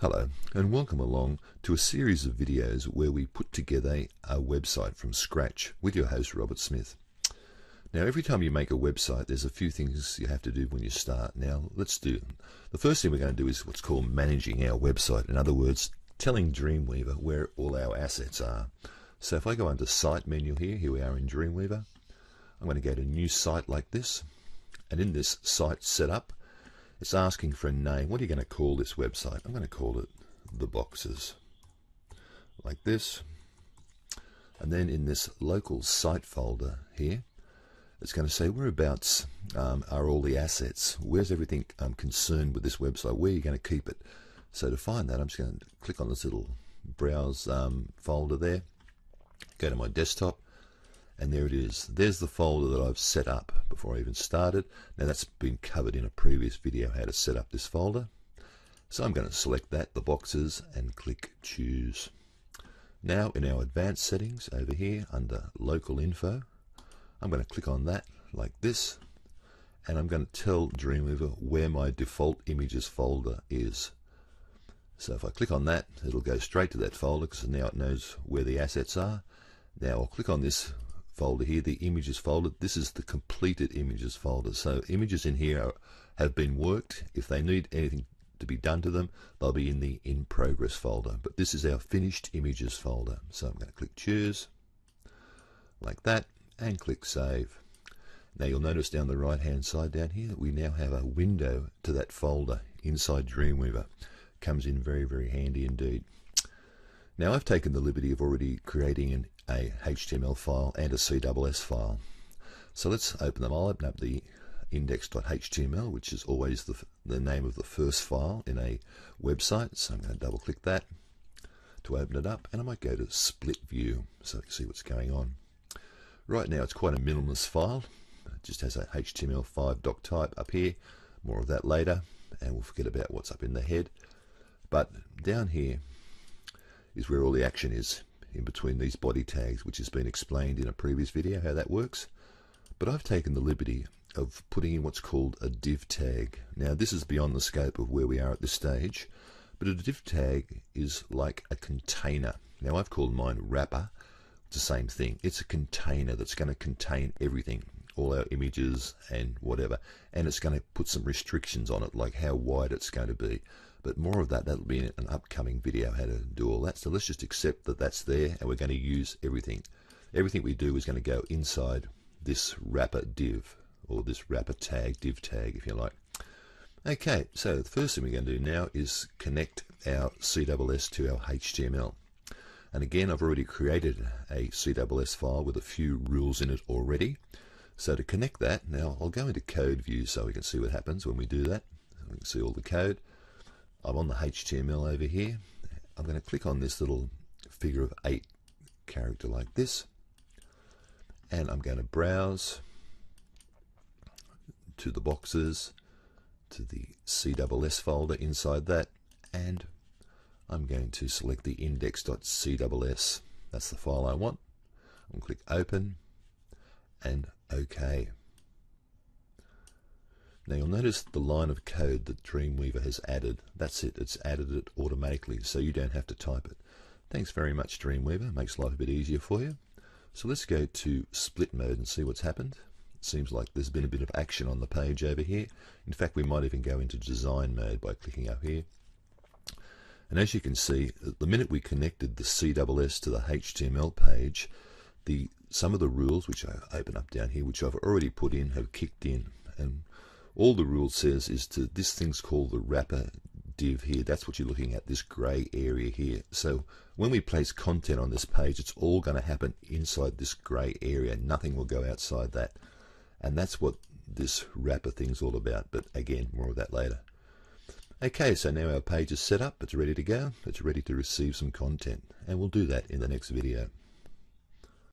Hello and welcome along to a series of videos where we put together a website from scratch with your host Robert Smith. Now every time you make a website there's a few things you have to do when you start. Now let's do them. The first thing we're going to do is what's called managing our website. In other words, telling Dreamweaver where all our assets are. So if I go under Site menu here we are in Dreamweaver. I'm going to go to New Site like this, and in this Site Setup it's asking for a name. What are you going to call this website? I'm going to call it The Boxes, like this. And then in this local site folder here, it's going to say whereabouts are all the assets. Where's everything concerned with this website? Where are you going to keep it? So to find that, I'm just going to click on this little browse folder there, go to my desktop, and there it is. There's the folder that I've set up before I even started. Now that's been covered in a previous video how to set up this folder. So I'm going to select that, the boxes, and click choose. Now in our advanced settings over here under local info, I'm going to click on that like this, and I'm going to tell Dreamweaver where my default images folder is. So if I click on that, it'll go straight to that folder because now it knows where the assets are. Now I'll click on this folder here, the images folder. This is the completed images folder. So images in here have been worked. If they need anything to be done to them, they'll be in the in progress folder. But this is our finished images folder. So I'm going to click choose like that and click save. Now you'll notice down the right hand side down here we now have a window to that folder inside Dreamweaver. Comes in very, very handy indeed. Now I've taken the liberty of already creating a HTML file and a CSS file. So let's open them. I'll open up the index.html, which is always the name of the first file in a website. So I'm going to double click that to open it up, and I might go to split view so I can see what's going on. Right now it's quite a minimalist file. It just has a HTML5 doc type up here. More of that later, and we'll forget about what's up in the head. But down here is where all the action is, in between these body tags, which has been explained in a previous video how that works. But I've taken the liberty of putting in what's called a div tag. Now this is beyond the scope of where we are at this stage, but a div tag is like a container. Now I've called mine wrapper. It's the same thing. It's a container that's going to contain everything, all our images and whatever, and it's going to put some restrictions on it, like how wide it's going to be. But more of that'll be in an upcoming video how to do all that. So let's just accept that that's there, and we're going to use everything. Everything we do is going to go inside this wrapper div, or this wrapper tag, div tag if you like. Okay, so the first thing we're going to do now is connect our CSS to our HTML. And again, I've already created a CSS file with a few rules in it already. So to connect that, now I'll go into code view so we can see what happens when we do that. We can see all the code. I'm on the HTML over here. I'm going to click on this little figure of 8 character like this, and I'm going to browse to the boxes, to the CSS folder inside that, and I'm going to select the index.css. That's the file I want. I'm going to click open and OK. Now you'll notice the line of code that Dreamweaver has added. That's it, it's added it automatically, so you don't have to type it. Thanks very much Dreamweaver, makes life a bit easier for you. So let's go to split mode and see what's happened. It seems like there's been a bit of action on the page over here. In fact, we might even go into design mode by clicking up here. And as you can see, the minute we connected the CSS to the HTML page, some of the rules, which I open up down here, which I've already put in, have kicked in. And all the rule says is to this thing's called the wrapper div here. That's what you're looking at, this grey area here. So when we place content on this page, it's all going to happen inside this grey area. Nothing will go outside that. And that's what this wrapper thing's all about. But again, more of that later. Okay, so now our page is set up. It's ready to go. It's ready to receive some content. And we'll do that in the next video.